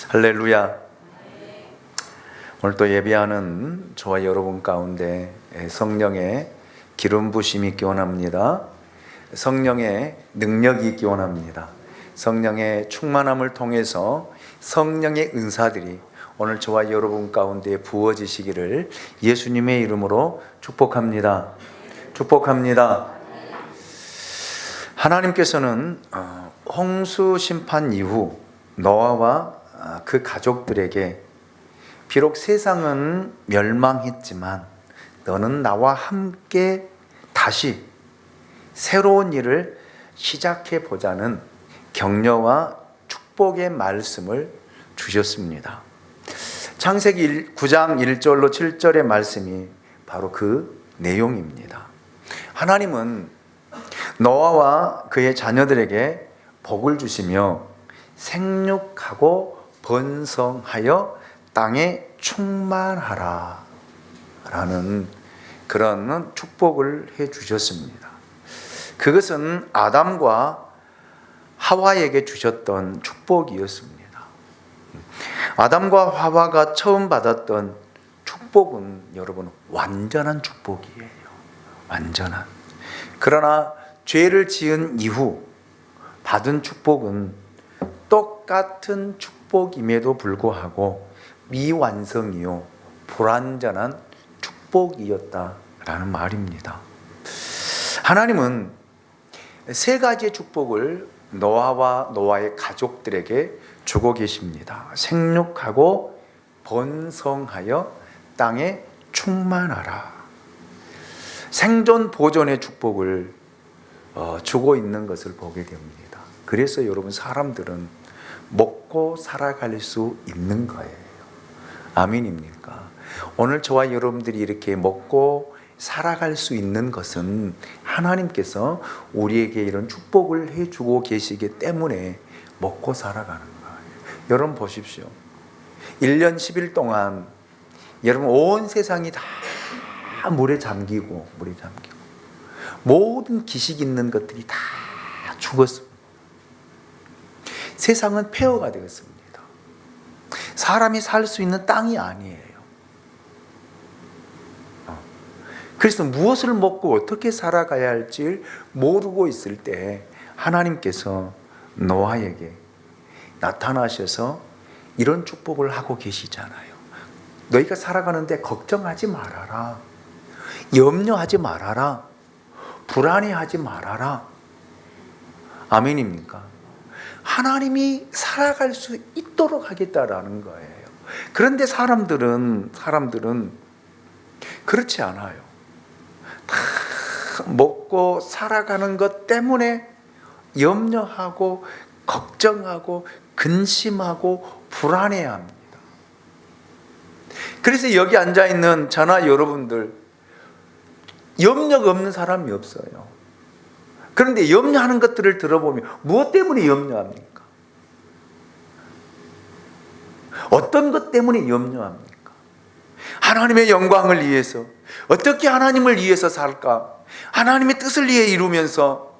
할렐루야. 오늘 또 예배하는 저와 여러분 가운데 성령의 기름 부심이 기원합니다. 성령의 능력이 기원합니다. 성령의 충만함을 통해서 성령의 은사들이 오늘 저와 여러분 가운데 부어지시기를 예수님의 이름으로 축복합니다. 축복합니다. 하나님께서는 홍수 심판 이후 노아와 그 가족들에게 비록 세상은 멸망했지만 너는 나와 함께 다시 새로운 일을 시작해 보자는 격려와 축복의 말씀을 주셨습니다. 창세기 9장 1절로 7절의 말씀이 바로 그 내용입니다. 하나님은 노아와 그의 자녀들에게 복을 주시며 생육하고 번성하여 땅에 충만하라 라는 그런 축복을 해 주셨습니다. 그것은 아담과 하와에게 주셨던 축복이었습니다. 아담과 하와가 처음 받았던 축복은 여러분 완전한 축복이에요. 완전한. 그러나 죄를 지은 이후 받은 축복은 똑같은 축복임에도 불구하고 미완성이요 불완전한 축복이었다라는 말입니다. 하나님은 세 가지의 축복을 노아와 노아의 가족들에게 주고 계십니다. 생육하고 번성하여 땅에 충만하라. 생존 보존의 축복을 주고 있는 것을 보게 됩니다. 그래서 여러분 사람들은 먹고 살아갈 수 있는 거예요. 아멘입니까? 오늘 저와 여러분들이 이렇게 먹고 살아갈 수 있는 것은 하나님께서 우리에게 이런 축복을 해주고 계시기 때문에 먹고 살아가는 거예요. 여러분 보십시오. 1년 10일 동안 여러분 온 세상이 다 물에 잠기고 모든 기식 있는 것들이 다 죽었습니다. 세상은 폐허가 되었습니다. 사람이 살 수 있는 땅이 아니에요. 그래서 무엇을 먹고 어떻게 살아가야 할지 모르고 있을 때 하나님께서 노아에게 나타나셔서 이런 축복을 하고 계시잖아요. 너희가 살아가는데 걱정하지 말아라. 염려하지 말아라. 불안해하지 말아라. 아멘입니까? 하나님이 살아갈 수 있도록 하겠다라는 거예요. 그런데 사람들은 그렇지 않아요. 다 먹고 살아가는 것 때문에 염려하고 걱정하고 근심하고 불안해합니다. 그래서 여기 앉아있는 저나 여러분들 염려가 없는 사람이 없어요. 그런데 염려하는 것들을 들어보면 무엇 때문에 염려합니까? 어떤 것 때문에 염려합니까? 하나님의 영광을 위해서 어떻게 하나님을 위해서 살까? 하나님의 뜻을 위해 이루면서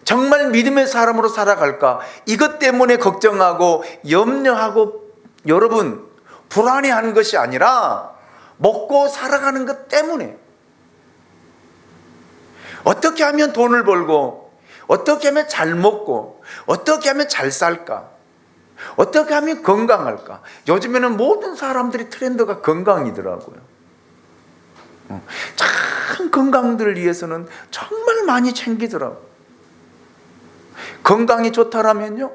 정말 믿음의 사람으로 살아갈까? 이것 때문에 걱정하고 염려하고 여러분 불안해하는 것이 아니라 먹고 살아가는 것 때문에 어떻게 하면 돈을 벌고 어떻게 하면 잘 먹고 어떻게 하면 잘 살까? 어떻게 하면 건강할까? 요즘에는 모든 사람들이 트렌드가 건강이더라고요. 참 건강들을 위해서는 정말 많이 챙기더라고요. 건강이 좋다라면요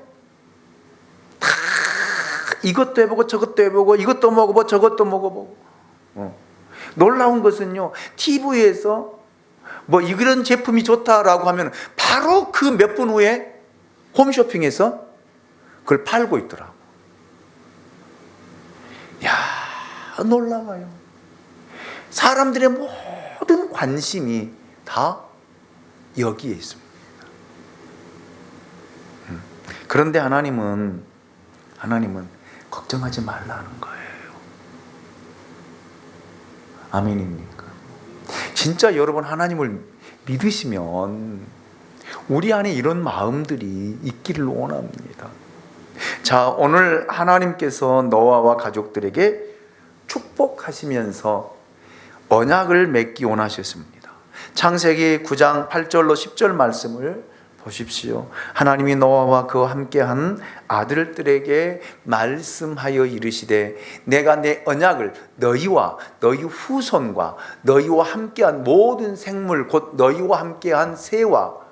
다 이것도 해보고 저것도 해보고 이것도 먹어보고 저것도 먹어보고 놀라운 것은요 TV에서 뭐 이런 제품이 좋다라고 하면 바로 그 몇 분 후에 홈쇼핑에서 그걸 팔고 있더라고. 야, 놀라워요. 사람들의 모든 관심이 다 여기에 있습니다. 그런데 하나님은 걱정하지 말라는 거예요. 아멘입니까? 진짜 여러분 하나님을 믿으시면 우리 안에 이런 마음들이 있기를 원합니다. 자, 오늘 하나님께서 노아와 가족들에게 축복하시면서 언약을 맺기 원하셨습니다. 창세기 9장 8절로 10절 말씀을 보십시오. 하나님이 노아와 그와 함께한 아들들에게 말씀하여 이르시되 내가 내 언약을 너희와 너희 후손과 너희와 함께한 모든 생물 곧 너희와 함께한 새와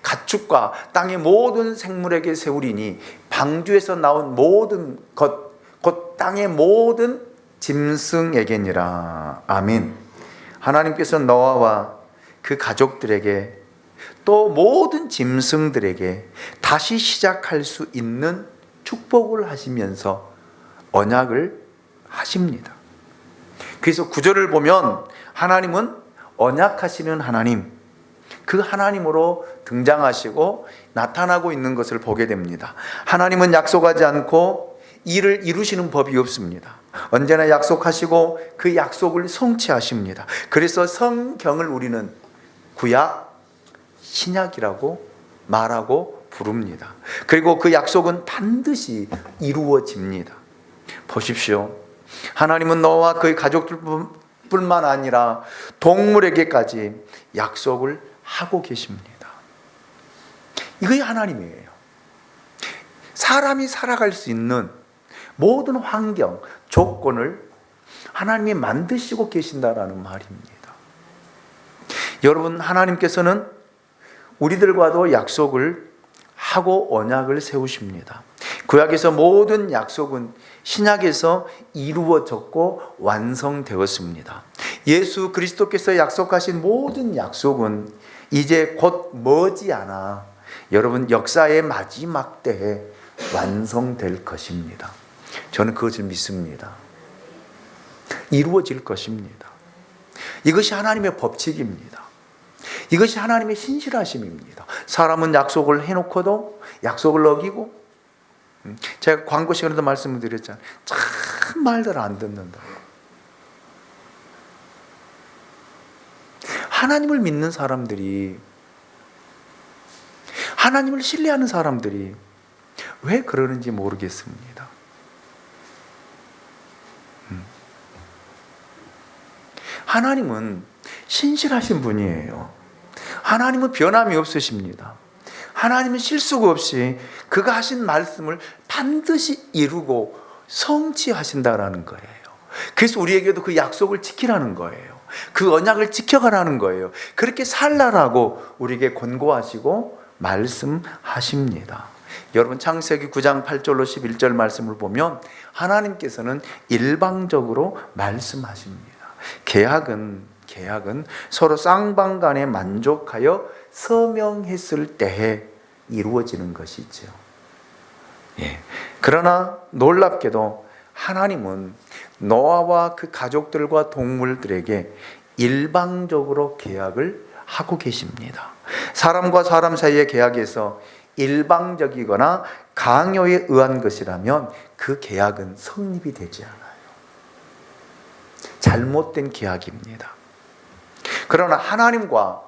가축과 땅의 모든 생물에게 세우리니 방주에서 나온 모든 것 곧 땅의 모든 짐승에게니라. 아멘. 하나님께서 노아와 그 가족들에게 또 모든 짐승들에게 다시 시작할 수 있는 축복을 하시면서 언약을 하십니다. 그래서 구절을 보면 하나님은 언약하시는 하나님, 그 하나님으로 등장하시고 나타나고 있는 것을 보게 됩니다. 하나님은 약속하지 않고 일을 이루시는 법이 없습니다. 언제나 약속하시고 그 약속을 성취하십니다. 그래서 성경을 우리는 구약, 신약이라고 말하고 부릅니다. 그리고 그 약속은 반드시 이루어집니다. 보십시오. 하나님은 노아와 그의 가족들뿐만 아니라 동물에게까지 약속을 하고 계십니다. 이게 하나님이에요. 사람이 살아갈 수 있는 모든 환경, 조건을 하나님이 만드시고 계신다라는 말입니다. 여러분, 하나님께서는 우리들과도 약속을 하고 언약을 세우십니다. 구약에서 모든 약속은 신약에서 이루어졌고 완성되었습니다. 예수 그리스도께서 약속하신 모든 약속은 이제 곧 머지않아 여러분 역사의 마지막 때에 완성될 것입니다. 저는 그것을 믿습니다. 이루어질 것입니다. 이것이 하나님의 법칙입니다. 이것이 하나님의 신실하심입니다. 사람은 약속을 해놓고도 약속을 어기고, 제가 광고 시간에도 말씀을 드렸잖아요. 참 말들 안 듣는다. 하나님을 믿는 사람들이, 하나님을 신뢰하는 사람들이 왜 그러는지 모르겠습니다. 하나님은 신실하신 분이에요. 하나님은 변함이 없으십니다. 하나님은 실수가 없이 그가 하신 말씀을 반드시 이루고 성취하신다라는 거예요. 그래서 우리에게도 그 약속을 지키라는 거예요. 그 언약을 지켜가라는 거예요. 그렇게 살라라고 우리에게 권고하시고 말씀하십니다. 여러분, 창세기 9장 8절로 11절 말씀을 보면 하나님께서는 일방적으로 말씀하십니다. 계약은 서로 쌍방간에 만족하여 서명했을 때에 이루어지는 것이죠. 예. 그러나 놀랍게도 하나님은 노아와 그 가족들과 동물들에게 일방적으로 계약을 하고 계십니다. 사람과 사람 사이의 계약에서 일방적이거나 강요에 의한 것이라면 그 계약은 성립이 되지 않아요. 잘못된 계약입니다. 그러나 하나님과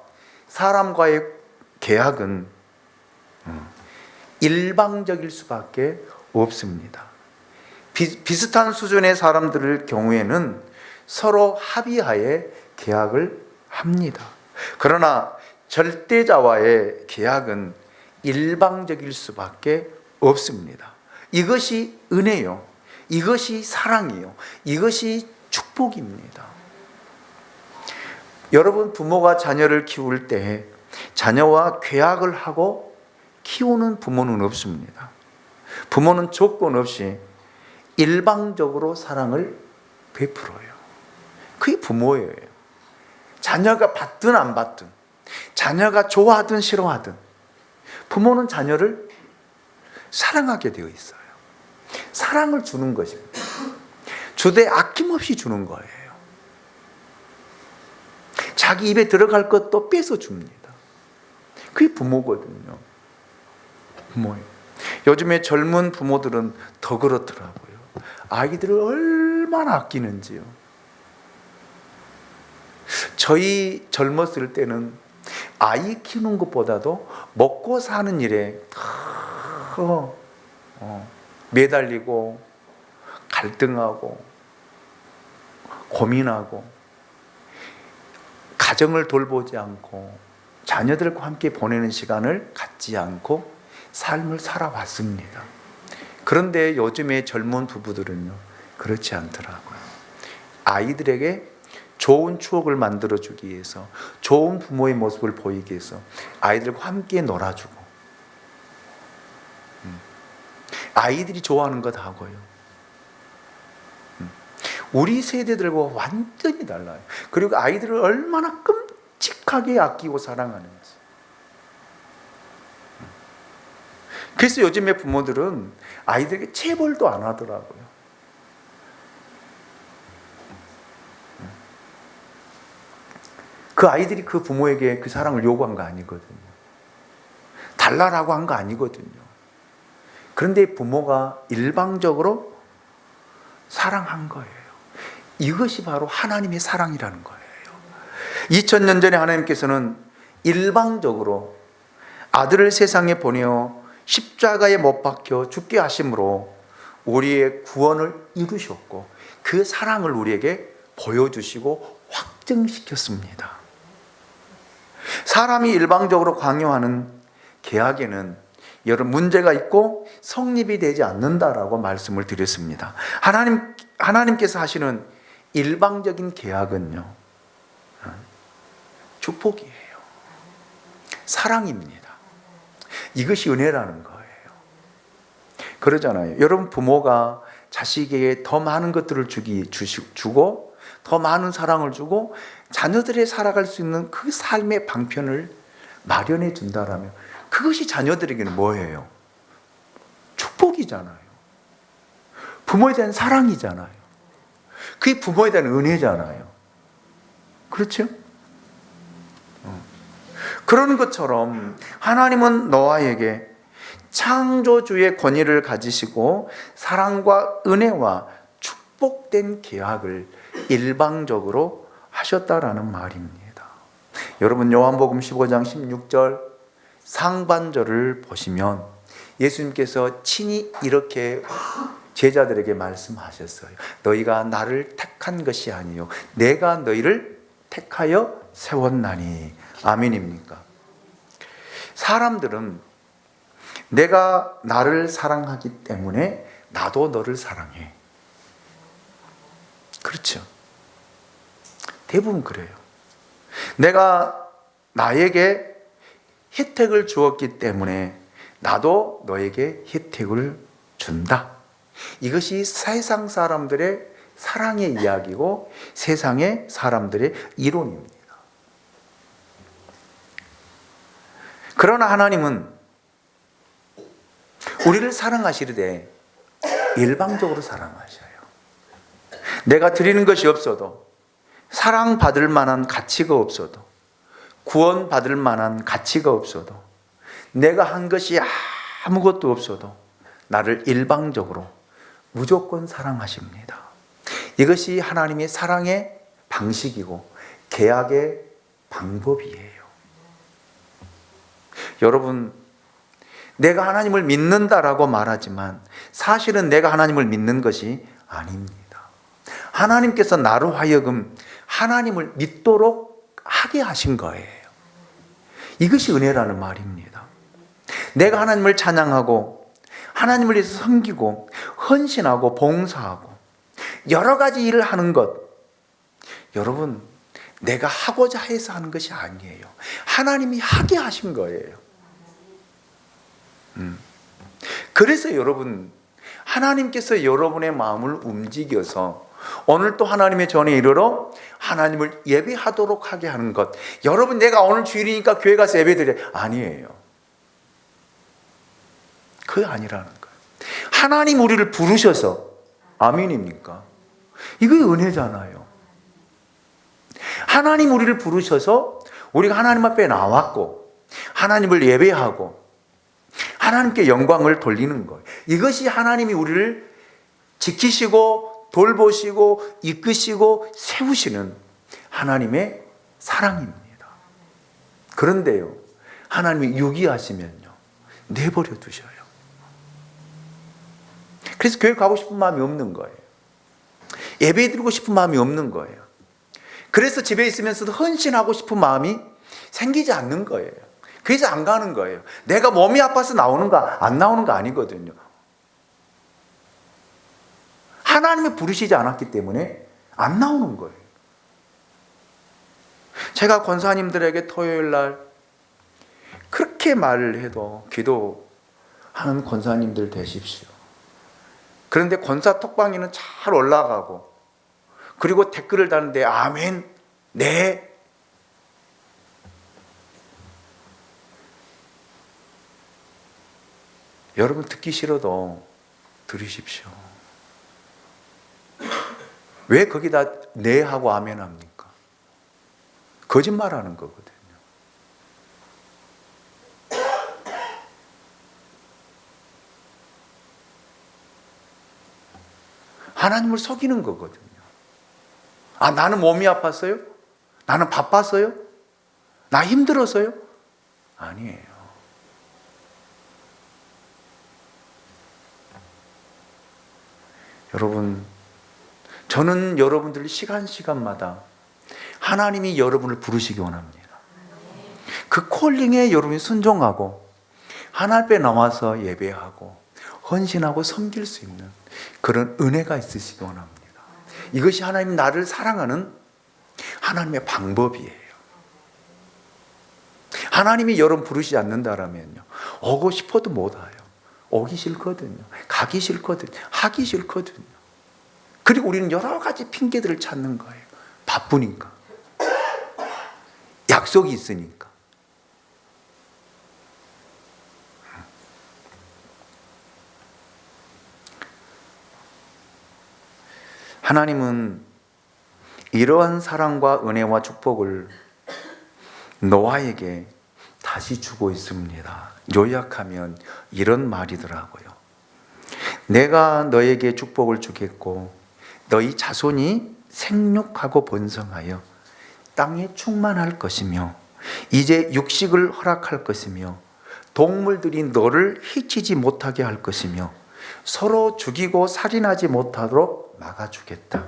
사람과의 계약은 일방적일 수밖에 없습니다. 비슷한 수준의 사람들의 경우에는 서로 합의하에 계약을 합니다. 그러나 절대자와의 계약은 일방적일 수밖에 없습니다. 이것이 은혜요. 이것이 사랑이요. 이것이 축복입니다. 여러분, 부모가 자녀를 키울 때 자녀와 계약을 하고 키우는 부모는 없습니다. 부모는 조건 없이 일방적으로 사랑을 베풀어요. 그게 부모예요. 자녀가 받든 안 받든, 자녀가 좋아하든 싫어하든 부모는 자녀를 사랑하게 되어 있어요. 사랑을 주는 것입니다. 주되 아낌없이 주는 거예요. 자기 입에 들어갈 것도 뺏어 줍니다. 그게 부모거든요. 부모예요. 요즘에 젊은 부모들은 더 그렇더라고요. 아이들을 얼마나 아끼는지요. 저희 젊었을 때는 아이 키우는 것보다도 먹고 사는 일에 더 매달리고 갈등하고 고민하고 가정을 돌보지 않고 자녀들과 함께 보내는 시간을 갖지 않고 삶을 살아왔습니다. 그런데 요즘의 젊은 부부들은요, 그렇지 않더라고요. 아이들에게 좋은 추억을 만들어주기 위해서, 좋은 부모의 모습을 보이기 위해서 아이들과 함께 놀아주고, 아이들이 좋아하는 것 하고요. 우리 세대들과 완전히 달라요. 그리고 아이들을 얼마나 끔찍하게 아끼고 사랑하는지. 그래서 요즘의 부모들은 아이들에게 체벌도 안 하더라고요. 그 아이들이 그 부모에게 그 사랑을 요구한 거 아니거든요. 달라라고 한 거 아니거든요. 그런데 부모가 일방적으로 사랑한 거예요. 이것이 바로 하나님의 사랑이라는 거예요. 2000년 전에 하나님께서는 일방적으로 아들을 세상에 보내어 십자가에 못 박혀 죽게 하심으로 우리의 구원을 이루셨고, 그 사랑을 우리에게 보여주시고 확증시켰습니다. 사람이 일방적으로 강요하는 계약에는 여러 문제가 있고 성립이 되지 않는다라고 말씀을 드렸습니다. 하나님께서 하시는 일방적인 계약은요, 축복이에요. 사랑입니다. 이것이 은혜라는 거예요. 그러잖아요. 여러분, 부모가 자식에게 더 많은 것들을 주고 더 많은 사랑을 주고 자녀들이 살아갈 수 있는 그 삶의 방편을 마련해 준다라면 그것이 자녀들에게는 뭐예요? 축복이잖아요. 부모에 대한 사랑이잖아요. 그게 부모에 대한 은혜잖아요. 그렇죠? 그런 것처럼 하나님은 노아에게 창조주의 권위를 가지시고 사랑과 은혜와 축복된 계약을 일방적으로 하셨다라는 말입니다. 여러분, 요한복음 15장 16절 상반절을 보시면 예수님께서 친히 이렇게 제자들에게 말씀하셨어요. 너희가 나를 택한 것이 아니요 내가 너희를 택하여 세웠나니. 아멘입니까? 사람들은 내가 나를 사랑하기 때문에 나도 너를 사랑해. 그렇죠? 대부분 그래요. 내가 나에게 혜택을 주었기 때문에 나도 너에게 혜택을 준다. 이것이 세상 사람들의 사랑의 이야기고 세상의 사람들의 이론입니다. 그러나 하나님은 우리를 사랑하시되 일방적으로 사랑하셔요. 내가 드리는 것이 없어도, 사랑받을 만한 가치가 없어도, 구원받을 만한 가치가 없어도, 내가 한 것이 아무것도 없어도 나를 일방적으로 무조건 사랑하십니다. 이것이 하나님의 사랑의 방식이고 계약의 방법이에요. 여러분, 내가 하나님을 믿는다라고 말하지만 사실은 내가 하나님을 믿는 것이 아닙니다. 하나님께서 나로 하여금 하나님을 믿도록 하게 하신 거예요. 이것이 은혜라는 말입니다. 내가 하나님을 찬양하고 하나님을 위해서 섬기고 헌신하고 봉사하고 여러 가지 일을 하는 것, 여러분, 내가 하고자 해서 하는 것이 아니에요. 하나님이 하게 하신 거예요. 그래서 여러분, 하나님께서 여러분의 마음을 움직여서 오늘 또 하나님의 전에 이르러 하나님을 예배하도록 하게 하는 것, 여러분, 내가 오늘 주일이니까 교회 가서 예배드려, 아니에요. 그게 아니라는 거예요. 하나님 우리를 부르셔서, 아멘입니까? 이게 은혜잖아요. 하나님 우리를 부르셔서 우리가 하나님 앞에 나왔고 하나님을 예배하고 하나님께 영광을 돌리는 거예요. 이것이 하나님이 우리를 지키시고 돌보시고 이끄시고 세우시는 하나님의 사랑입니다. 그런데요, 하나님이 유기하시면요, 내버려 두셔요. 그래서 교회 가고 싶은 마음이 없는 거예요. 예배 드리고 싶은 마음이 없는 거예요. 그래서 집에 있으면서도 헌신하고 싶은 마음이 생기지 않는 거예요. 그래서 안 가는 거예요. 내가 몸이 아파서 나오는가 안 나오는 거 아니거든요. 하나님이 부르시지 않았기 때문에 안 나오는 거예요. 제가 권사님들에게 토요일 날 그렇게 말을 해도 기도하는 권사님들 되십시오. 그런데 권사 톡방에는 잘 올라가고, 그리고 댓글을 다는데 아멘, 네. 여러분 듣기 싫어도 들으십시오. 왜 거기다 네 하고 아멘 합니까? 거짓말하는 거거든요. 하나님을 속이는 거거든요. 아, 나는 몸이 아팠어요? 나는 바빴어요? 나 힘들었어요? 아니에요. 여러분, 저는 여러분들 시간마다 하나님이 여러분을 부르시기 원합니다. 그 콜링에 여러분이 순종하고 하나님 앞에 나와서 예배하고 헌신하고 섬길 수 있는 그런 은혜가 있으시기 원합니다. 이것이 하나님 나를 사랑하는 하나님의 방법이에요. 하나님이 여러분 부르시지 않는다라면요, 오고 싶어도 못 와요. 오기 싫거든요. 가기 싫거든요. 하기 싫거든요. 그리고 우리는 여러 가지 핑계들을 찾는 거예요. 바쁘니까. 약속이 있으니까. 하나님은 이러한 사랑과 은혜와 축복을 노아에게 다시 주고 있습니다. 요약하면 이런 말이더라고요. 내가 너에게 축복을 주겠고 너희 자손이 생육하고 번성하여 땅에 충만할 것이며 이제 육식을 허락할 것이며 동물들이 너를 해치지 못하게 할 것이며 서로 죽이고 살인하지 못하도록 막아주겠다.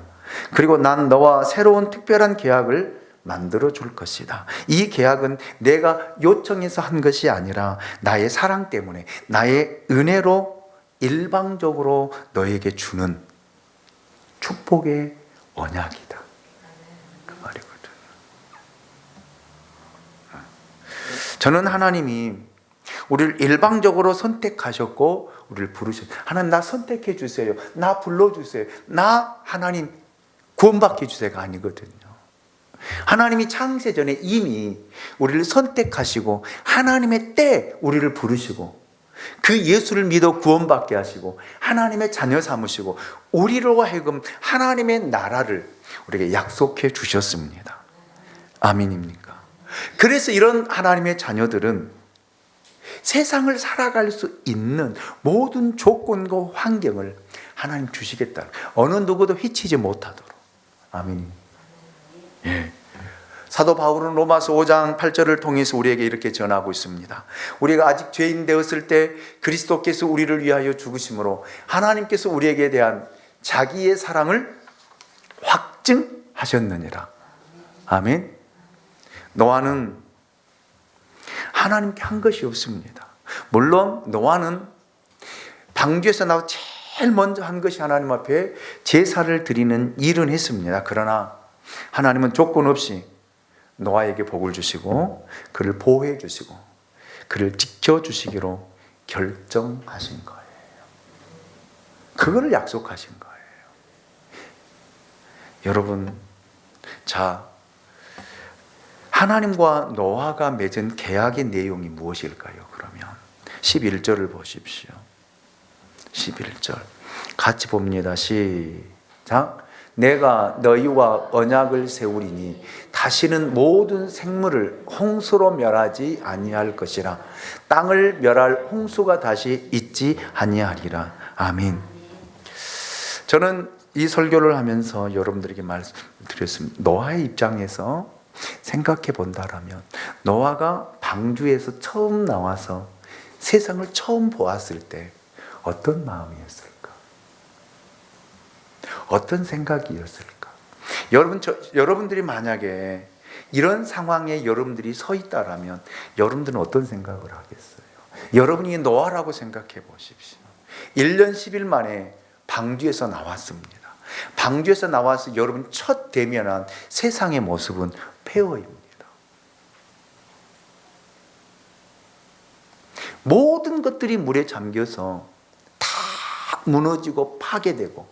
그리고 난 너와 새로운 특별한 계약을 만들어 줄 것이다. 이 계약은 내가 요청해서 한 것이 아니라 나의 사랑 때문에, 나의 은혜로 일방적으로 너에게 주는 축복의 언약이다. 그 말이거든. 저는 하나님이 우리를 일방적으로 선택하셨고 우리를 부르셨어요. 하나님 나 선택해 주세요. 나 불러주세요. 나 하나님 구원받게 해주세요가 아니거든요. 하나님이 창세전에 이미 우리를 선택하시고 하나님의 때 우리를 부르시고 그 예수를 믿어 구원받게 하시고 하나님의 자녀 삼으시고 우리로 하여금 하나님의 나라를 우리에게 약속해 주셨습니다. 아멘입니까? 그래서 이런 하나님의 자녀들은 세상을 살아갈 수 있는 모든 조건과 환경을 하나님 주시겠다. 어느 누구도 해치지 못하도록. 아멘. 예. 사도 바울은 로마서 5장 8절을 통해서 우리에게 이렇게 전하고 있습니다. 우리가 아직 죄인 되었을 때 그리스도께서 우리를 위하여 죽으심으로 하나님께서 우리에게 대한 자기의 사랑을 확증하셨느니라. 아멘. 노아는 하나님께 한 것이 없습니다. 물론 노아는 방주에서 나와 제일 먼저 한 것이 하나님 앞에 제사를 드리는 일은 했습니다. 그러나 하나님은 조건 없이 노아에게 복을 주시고 그를 보호해 주시고 그를 지켜주시기로 결정하신 거예요. 그거를 약속하신 거예요. 여러분, 자, 하나님과 노아가 맺은 계약의 내용이 무엇일까요? 그러면 11절을 보십시오. 11절 같이 봅니다. 시작. 내가 너희와 언약을 세우리니 다시는 모든 생물을 홍수로 멸하지 아니할 것이라. 땅을 멸할 홍수가 다시 있지 아니하리라. 아멘. 저는 이 설교를 하면서 여러분들에게 말씀드렸습니다. 노아의 입장에서 생각해 본다라면 노아가 방주에서 처음 나와서 세상을 처음 보았을 때 어떤 마음이었을까? 어떤 생각이었을까? 여러분들이 만약에 이런 상황에 여러분들이 서 있다라면 여러분들은 어떤 생각을 하겠어요? 여러분이 노아라고 생각해 보십시오. 1년 10일 만에 방주에서 나왔습니다. 방주에서 나와서 여러분 첫 대면한 세상의 모습은 폐허입니다. 모든 것들이 물에 잠겨서 다 무너지고 파괴되고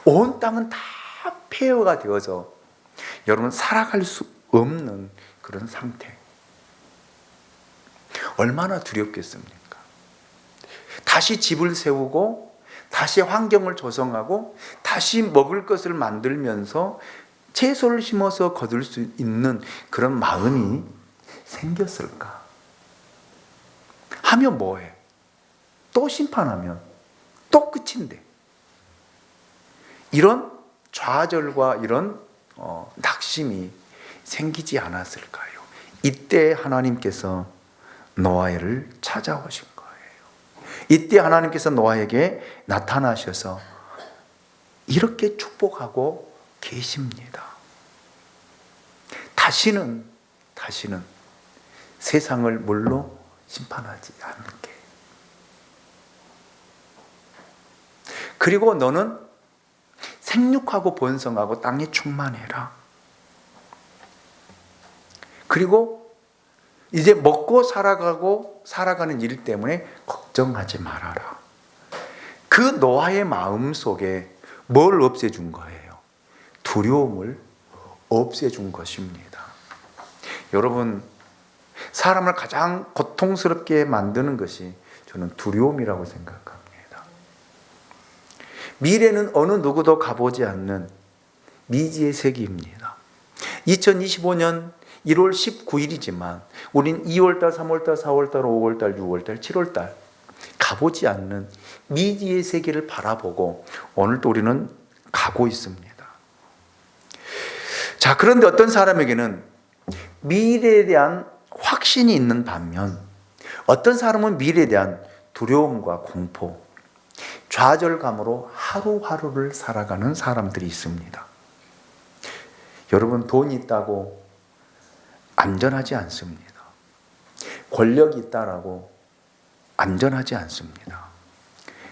온 땅은 다 폐허가 되어서 여러분 살아갈 수 없는 그런 상태. 얼마나 두렵겠습니까? 다시 집을 세우고 다시 환경을 조성하고 다시 먹을 것을 만들면서 채소를 심어서 거둘 수 있는 그런 마음이 생겼을까? 하면 뭐해? 또 심판하면 또 끝인데. 이런 좌절과 이런 낙심이 생기지 않았을까요? 이때 하나님께서 노아를 찾아오신 거예요. 이때 하나님께서 노아에게 나타나셔서 이렇게 축복하고 계십니다. 다시는 세상을 물로 심판하지 않게. 그리고 너는 생육하고 번성하고 땅에 충만해라. 그리고 이제 먹고 살아가는 일 때문에 걱정하지 말아라. 그 노아의 마음 속에 뭘 없애준 거예요? 두려움을 없애준 것입니다. 여러분, 사람을 가장 고통스럽게 만드는 것이 저는 두려움이라고 생각합니다. 미래는 어느 누구도 가보지 않는 미지의 세계입니다. 2025년 1월 19일이지만 우린 2월달, 3월달, 4월달, 5월달, 6월달, 7월달 가보지 않는 미지의 세계를 바라보고 오늘도 우리는 가고 있습니다. 자, 그런데 어떤 사람에게는 미래에 대한 확신이 있는 반면 어떤 사람은 미래에 대한 두려움과 공포, 좌절감으로 하루하루를 살아가는 사람들이 있습니다. 여러분, 돈이 있다고 안전하지 않습니다. 권력이 있다라고 안전하지 않습니다.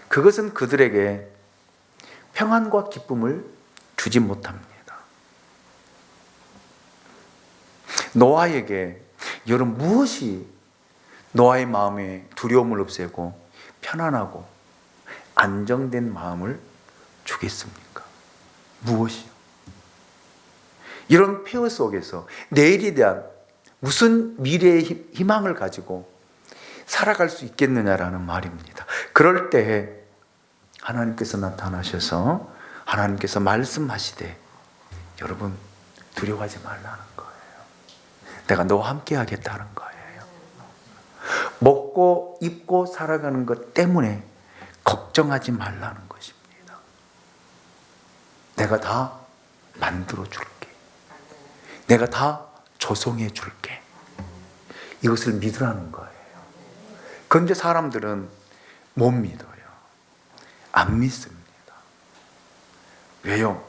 그것은 그들에게 평안과 기쁨을 주지 못합니다. 노아에게 여러분 무엇이 노아의 마음에 두려움을 없애고 편안하고 안정된 마음을 주겠습니까? 무엇이요? 이런 폐허 속에서 내일에 대한 무슨 미래의 희망을 가지고 살아갈 수 있겠느냐라는 말입니다. 그럴 때에 하나님께서 나타나셔서 하나님께서 말씀하시되 여러분 두려워하지 말라는 거예요. 내가 너와 함께 하겠다는 거예요. 먹고 입고 살아가는 것 때문에 걱정하지 말라는 것입니다. 내가 다 만들어 줄게. 내가 다 조성해 줄게. 이것을 믿으라는 거예요. 그런데 사람들은 못 믿어요. 안 믿습니다. 왜요?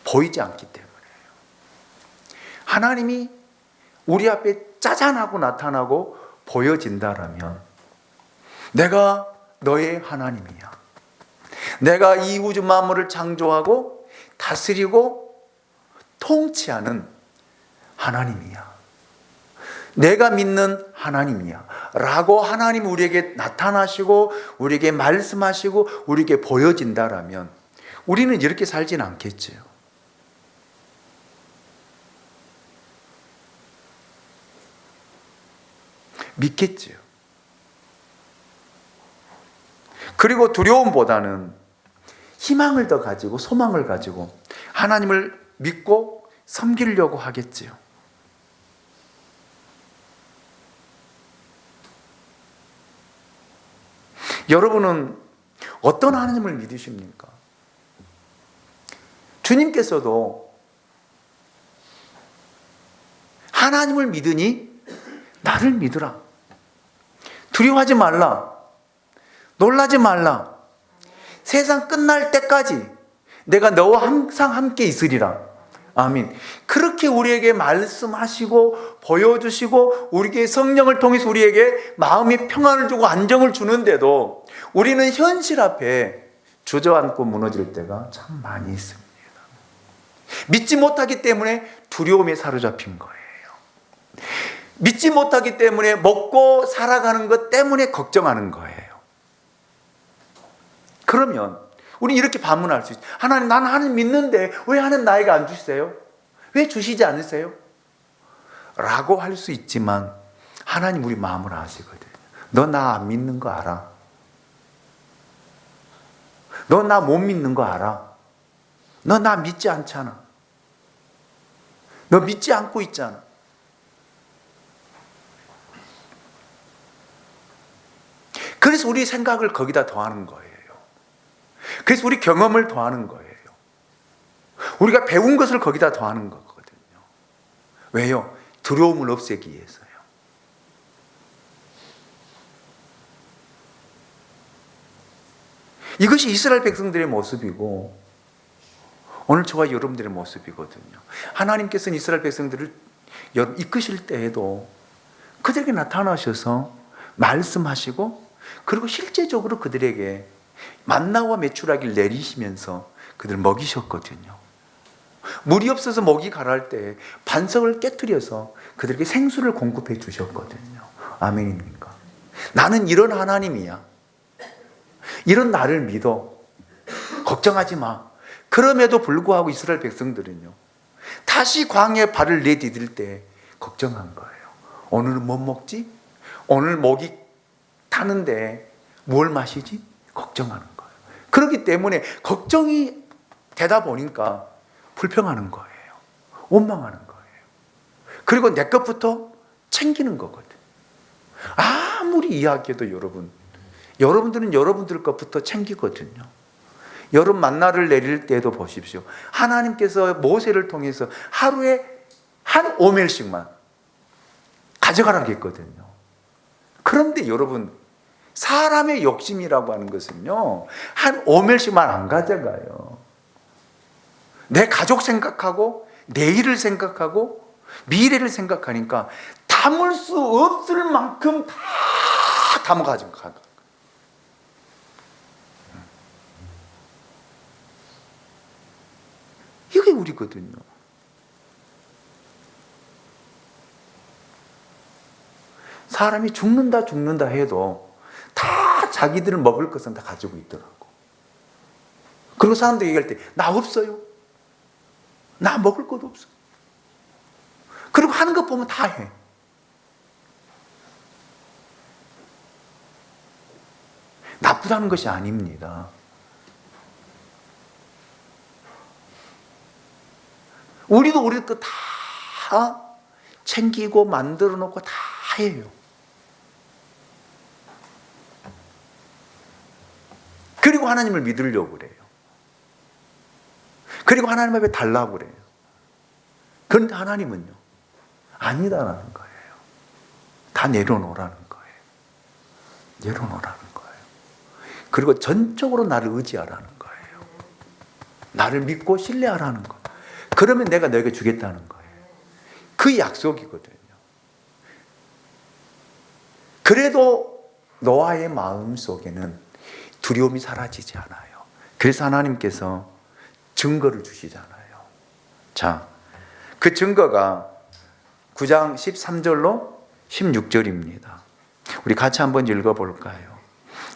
보이지 않기 때문에요. 하나님이 우리 앞에 짜잔하고 나타나고 보여진다라면 내가 너의 하나님이야. 내가 이 우주 만물을 창조하고 다스리고 통치하는 하나님이야. 내가 믿는 하나님이야 라고 하나님 우리에게 나타나시고 우리에게 말씀하시고 우리에게 보여진다라면 우리는 이렇게 살진 않겠지요. 믿겠지요. 그리고 두려움보다는 희망을 더 가지고 소망을 가지고 하나님을 믿고 섬기려고 하겠지요. 여러분은 어떤 하나님을 믿으십니까? 주님께서도 하나님을 믿으니 나를 믿으라. 두려워하지 말라. 놀라지 말라. 세상 끝날 때까지 내가 너와 항상 함께 있으리라. 아멘. 그렇게 우리에게 말씀하시고 보여주시고 우리에게 성령을 통해서 우리에게 마음의 평안을 주고 안정을 주는데도 우리는 현실 앞에 주저앉고 무너질 때가 참 많이 있습니다. 믿지 못하기 때문에 두려움에 사로잡힌 거예요. 믿지 못하기 때문에 먹고 살아가는 것 때문에 걱정하는 거예요. 그러면 우리 이렇게 반문할 수 있어요. 하나님, 나는 하나님 믿는데 왜 하나님 나에게 안 주세요? 왜 주시지 않으세요? 라고 할 수 있지만 하나님 우리 마음을 아시거든요. 너 나 안 믿는 거 알아? 너 나 못 믿는 거 알아? 너 나 믿지 않잖아. 너 믿지 않고 있잖아. 그래서 우리 생각을 거기다 더하는 거예요. 그래서 우리 경험을 더하는 거예요. 우리가 배운 것을 거기다 더하는 거거든요. 왜요? 두려움을 없애기 위해서요. 이것이 이스라엘 백성들의 모습이고 오늘 저와 여러분들의 모습이거든요. 하나님께서는 이스라엘 백성들을 이끄실 때에도 그들에게 나타나셔서 말씀하시고 그리고 실제적으로 그들에게 만나와 메추라기를 내리시면서 그들을 먹이셨거든요. 물이 없어서 목이 가라할 때 반석을 깨뜨려서 그들에게 생수를 공급해 주셨거든요. 아멘입니까? 나는 이런 하나님이야. 이런 나를 믿어. 걱정하지 마. 그럼에도 불구하고 이스라엘 백성들은요, 다시 광야에 발을 내디딜 때 걱정한 거예요. 오늘은 뭐 먹지? 오늘 목이 타는데 뭘 마시지? 걱정하는 거예요. 그렇기 때문에 걱정이 되다 보니까 불평하는 거예요. 원망하는 거예요. 그리고 내 것부터 챙기는 거거든. 아무리 이야기해도 여러분들은 여러분들 것부터 챙기거든요. 여러분 만나를 내릴 때도 보십시오. 하나님께서 모세를 통해서 하루에 한 오멜씩만 가져가라고 했거든요. 그런데 여러분, 사람의 욕심이라고 하는 것은요, 한 오멜씩만 안 가져가요. 내 가족 생각하고 내일을 생각하고 미래를 생각하니까 담을 수 없을 만큼 다 담아가지고 가요. 이게 우리거든요. 사람이 죽는다 해도 다 자기들은 먹을 것은 다 가지고 있더라고. 그리고 사람들이 얘기할 때 나 없어요. 나 먹을 것도 없어. 그리고 하는 것 보면 다 해. 나쁘다는 것이 아닙니다. 우리도 우리 것 다 챙기고 만들어 놓고 다 해요. 그리고 하나님을 믿으려고 그래요. 그리고 하나님 앞에 달라고 그래요. 그런데 하나님은요, 아니다라는 거예요. 다 내려놓으라는 거예요. 내려놓으라는 거예요. 그리고 전적으로 나를 의지하라는 거예요. 나를 믿고 신뢰하라는 거예요. 그러면 내가 너에게 주겠다는 거예요. 그 약속이거든요. 그래도 노아의 마음 속에는 두려움이 사라지지 않아요. 그래서 하나님께서 증거를 주시잖아요. 자, 그 증거가 9장 13절로 16절입니다. 우리 같이 한번 읽어볼까요?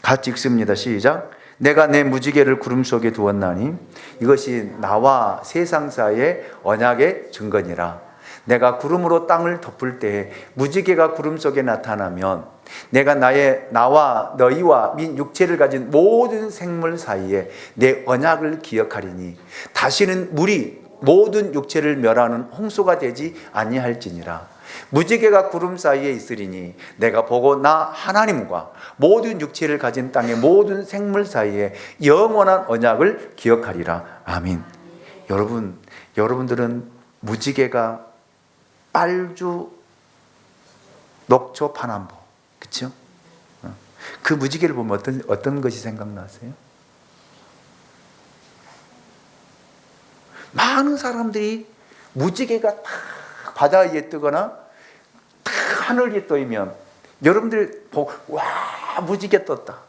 같이 읽습니다. 시작. 내가 내 무지개를 구름 속에 두었나니 이것이 나와 세상 사이의 언약의 증거니라. 내가 구름으로 땅을 덮을 때 무지개가 구름 속에 나타나면 내가 나와 너희와 및 육체를 가진 모든 생물 사이에 내 언약을 기억하리니 다시는 물이 모든 육체를 멸하는 홍수가 되지 아니할지니라. 무지개가 구름 사이에 있으리니 내가 보고 나 하나님과 모든 육체를 가진 땅의 모든 생물 사이에 영원한 언약을 기억하리라. 아멘. 여러분들은 무지개가 빨주, 녹초, 파남보, 그렇죠? 그 무지개를 보면 어떤 것이 생각나세요? 많은 사람들이 무지개가 탁 바다 위에 뜨거나 탁 하늘 위에 떠있면 여러분들이 보고 와 무지개 떴다.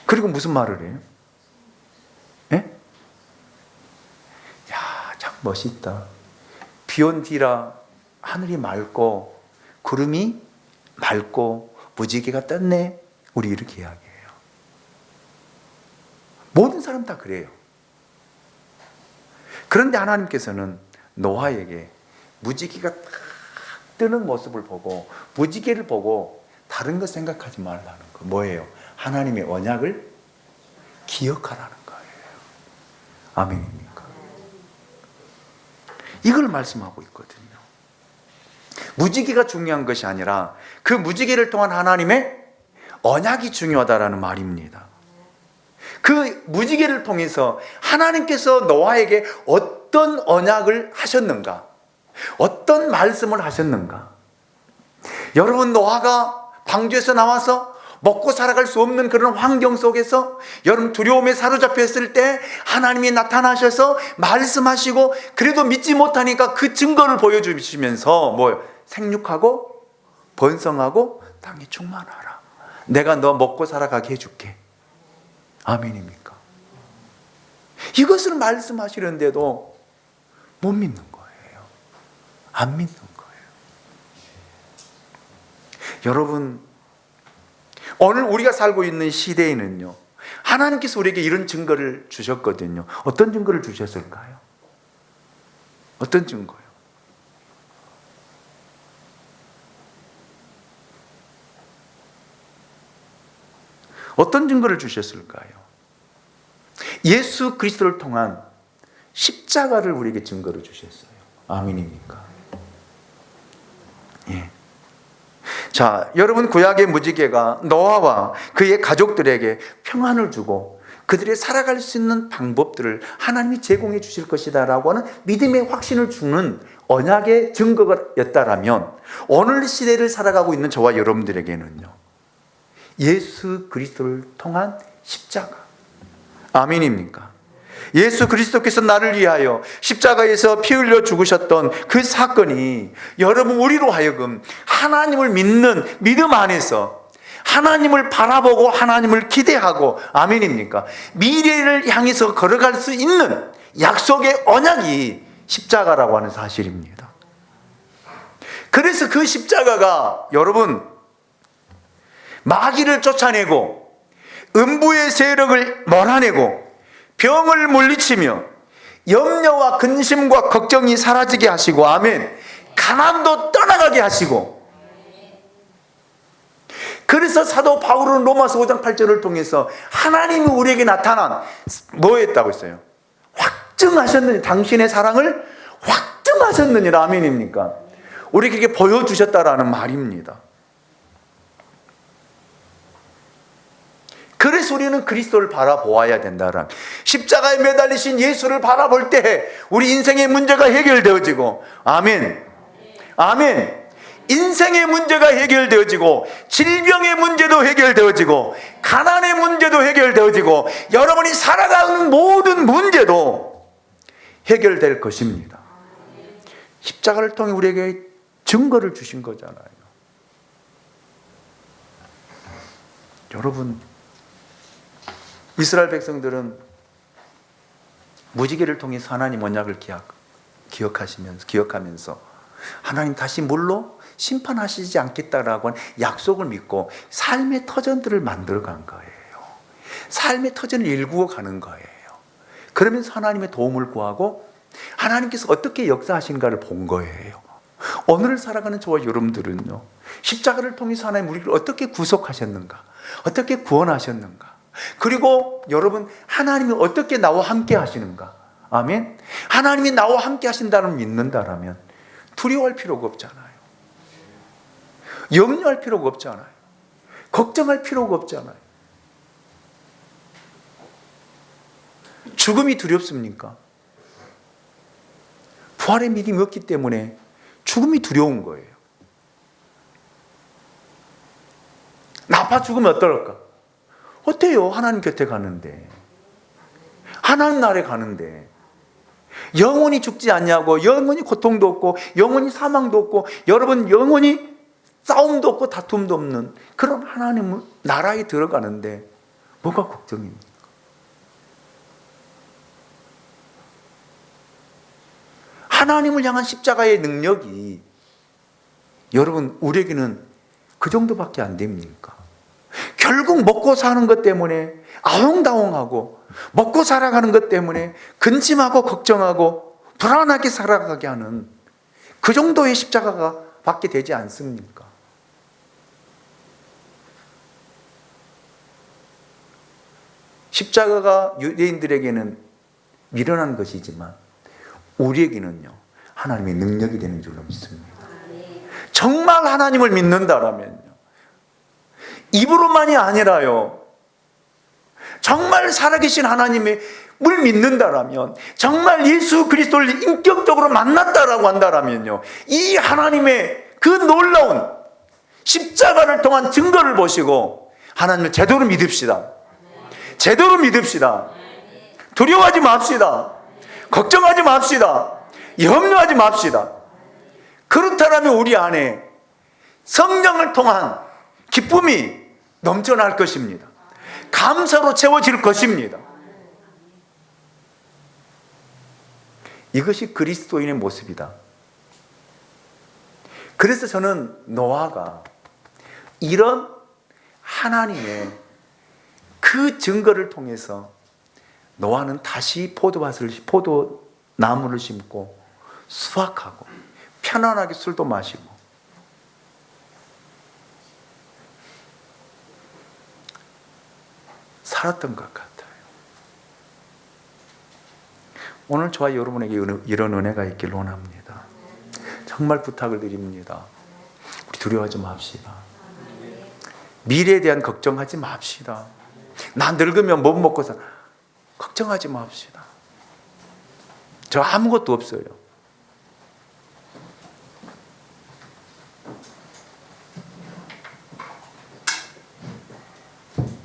그리고 무슨 말을 해요? 예? 야, 참 멋있다. 비 온 뒤라 하늘이 맑고 구름이 맑고 무지개가 떴네. 우리 이렇게 이야기해요. 모든 사람 다 그래요. 그런데 하나님께서는 노아에게 무지개가 딱 뜨는 모습을 보고 무지개를 보고 다른 거 생각하지 말라는 거. 뭐예요? 하나님의 언약을 기억하라는 거예요. 아멘입니까? 이걸 말씀하고 있거든요. 무지개가 중요한 것이 아니라 그 무지개를 통한 하나님의 언약이 중요하다라는 말입니다. 그 무지개를 통해서 하나님께서 노아에게 어떤 언약을 하셨는가? 어떤 말씀을 하셨는가? 여러분, 노아가 방주에서 나와서 먹고 살아갈 수 없는 그런 환경 속에서 여러분 두려움에 사로잡혔을 때 하나님이 나타나셔서 말씀하시고 그래도 믿지 못하니까 그 증거를 보여주시면서 뭐요? 생육하고 번성하고 땅에 충만하라. 내가 너 먹고 살아가게 해줄게. 아멘입니까? 이것을 말씀하시는데도 못 믿는 거예요. 안 믿는 거예요. 여러분, 오늘 우리가 살고 있는 시대에는요, 하나님께서 우리에게 이런 증거를 주셨거든요. 어떤 증거를 주셨을까요? 어떤 증거요? 어떤 증거를 주셨을까요? 예수 그리스도를 통한 십자가를 우리에게 증거로 주셨어요. 아멘입니까? 예. 자, 여러분, 구약의 무지개가 노아와 그의 가족들에게 평안을 주고 그들이 살아갈 수 있는 방법들을 하나님이 제공해 주실 것이다라고 하는 믿음의 확신을 주는 언약의 증거였다라면 오늘 시대를 살아가고 있는 저와 여러분들에게는요, 예수 그리스도를 통한 십자가. 아멘입니까? 예수 그리스도께서 나를 위하여 십자가에서 피 흘려 죽으셨던 그 사건이 여러분 우리로 하여금 하나님을 믿는 믿음 안에서 하나님을 바라보고 하나님을 기대하고, 아멘입니까? 미래를 향해서 걸어갈 수 있는 약속의 언약이 십자가라고 하는 사실입니다. 그래서 그 십자가가 여러분 마귀를 쫓아내고 음부의 세력을 몰아내고 병을 물리치며 염려와 근심과 걱정이 사라지게 하시고, 아멘, 가난도 떠나가게 하시고, 그래서 사도 바울은 로마서 5장 8절을 통해서 하나님이 우리에게 나타난 뭐 했다고 했어요? 확증하셨느니, 당신의 사랑을 확증하셨느니라. 아멘입니까? 우리에게 보여주셨다라는 말입니다. 그래서 우리는 그리스도를 바라보아야 된다라는, 십자가에 매달리신 예수를 바라볼 때 우리 인생의 문제가 해결되어지고, 아멘, 아멘, 인생의 문제가 해결되어지고 질병의 문제도 해결되어지고 가난의 문제도 해결되어지고 여러분이 살아가는 모든 문제도 해결될 것입니다. 십자가를 통해 우리에게 증거를 주신 거잖아요. 여러분, 이스라엘 백성들은 무지개를 통해서 하나님 언약을 기억하면서 하나님 다시 물로 심판하시지 않겠다라고 하는 약속을 믿고 삶의 터전들을 만들어간 거예요. 삶의 터전을 일구어 가는 거예요. 그러면서 하나님의 도움을 구하고 하나님께서 어떻게 역사하신가를 본 거예요. 오늘을 살아가는 저와 여러분들은요, 십자가를 통해서 하나님 우리를 어떻게 구속하셨는가, 어떻게 구원하셨는가, 그리고 여러분 하나님이 어떻게 나와 함께 하시는가, 아멘, 하나님이 나와 함께 하신다는 믿는다라면 두려워할 필요가 없잖아요. 염려할 필요가 없잖아요. 걱정할 필요가 없잖아요. 죽음이 두렵습니까? 부활의 믿음이 없기 때문에 죽음이 두려운 거예요. 나 아파 죽으면 어떨까? 어때요? 하나님 곁에 가는데. 하나님 나라에 가는데 영원히 죽지 않냐고, 영원히 고통도 없고 영원히 사망도 없고 여러분 영원히 싸움도 없고 다툼도 없는 그런 하나님 나라에 들어가는데 뭐가 걱정입니까? 하나님을 향한 십자가의 능력이 여러분 우리에게는 그 정도밖에 안 됩니까? 결국 먹고 사는 것 때문에 아웅다웅하고 먹고 살아가는 것 때문에 근심하고 걱정하고 불안하게 살아가게 하는 그 정도의 십자가가 받게 되지 않습니까? 십자가가 유대인들에게는 미련한 것이지만 우리에게는요 하나님의 능력이 되는 줄로 믿습니다. 정말 하나님을 믿는다라면요 입으로만이 아니라요 정말 살아계신 하나님을 믿는다라면 정말 예수 그리스도를 인격적으로 만났다라고 한다라면요 이 하나님의 그 놀라운 십자가를 통한 증거를 보시고 하나님을 제대로 믿읍시다. 제대로 믿읍시다. 두려워하지 맙시다. 걱정하지 맙시다. 염려하지 맙시다. 그렇다면 우리 안에 성령을 통한 기쁨이 넘쳐날 것입니다. 감사로 채워질 것입니다. 이것이 그리스도인의 모습이다. 그래서 저는 노아가 이런 하나님의 그 증거를 통해서 노아는 다시 포도나무를 심고 수확하고 편안하게 술도 마시고 살았던 것 같아요. 오늘 저와 여러분에게 이런 은혜가 있길 원합니다. 정말 부탁을 드립니다. 우리 두려워하지 맙시다. 미래에 대한 걱정하지 맙시다. 나 늙으면 못 먹고 살아. 걱정하지 맙시다. 저 아무것도 없어요.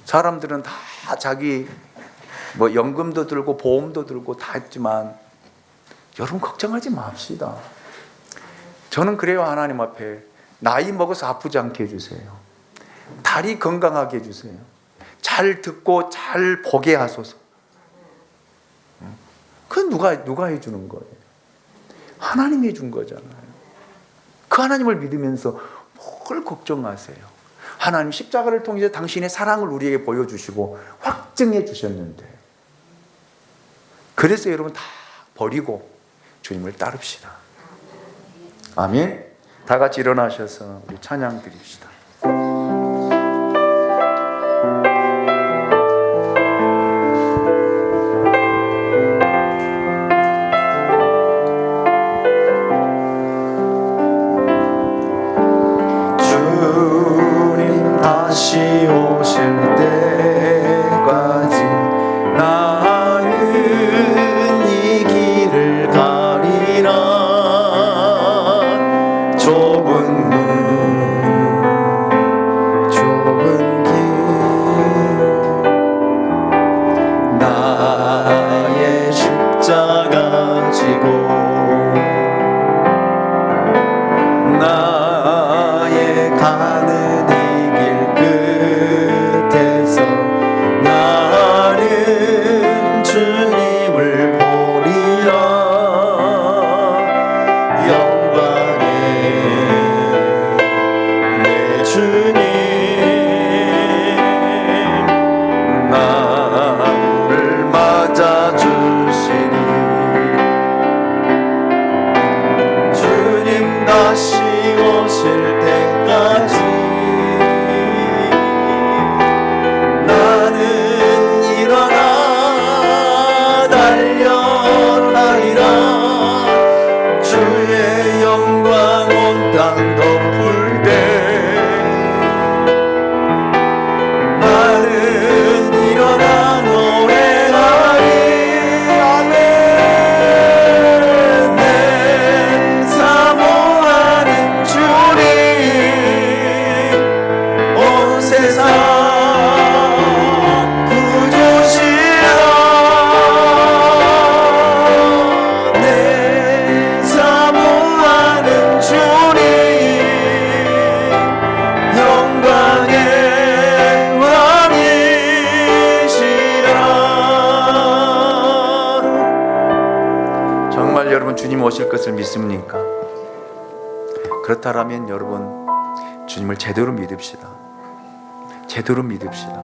사람들은 다 자기 연금도 들고 보험도 들고 다 했지만 여러분 걱정하지 맙시다. 저는 그래요. 하나님 앞에 나이 먹어서 아프지 않게 해주세요. 다리 건강하게 해주세요. 잘 듣고 잘 보게 하소서. 그건 누가 해주는 거예요? 하나님이 해준 거잖아요. 그 하나님을 믿으면서 뭘 걱정하세요? 하나님 십자가를 통해서 당신의 사랑을 우리에게 보여주시고 확증해 주셨는데 그래서 여러분 다 버리고 주님을 따릅시다. 아멘. 다 같이 일어나셔서 우리 찬양 드립시다. 주님 다시 오실 때까지 나는 이 길을 가리라. 좁은 문 여러분 주님 오실 것을 믿습니까? 그렇다면 여러분 주님을 제대로 믿읍시다. 제대로 믿읍시다.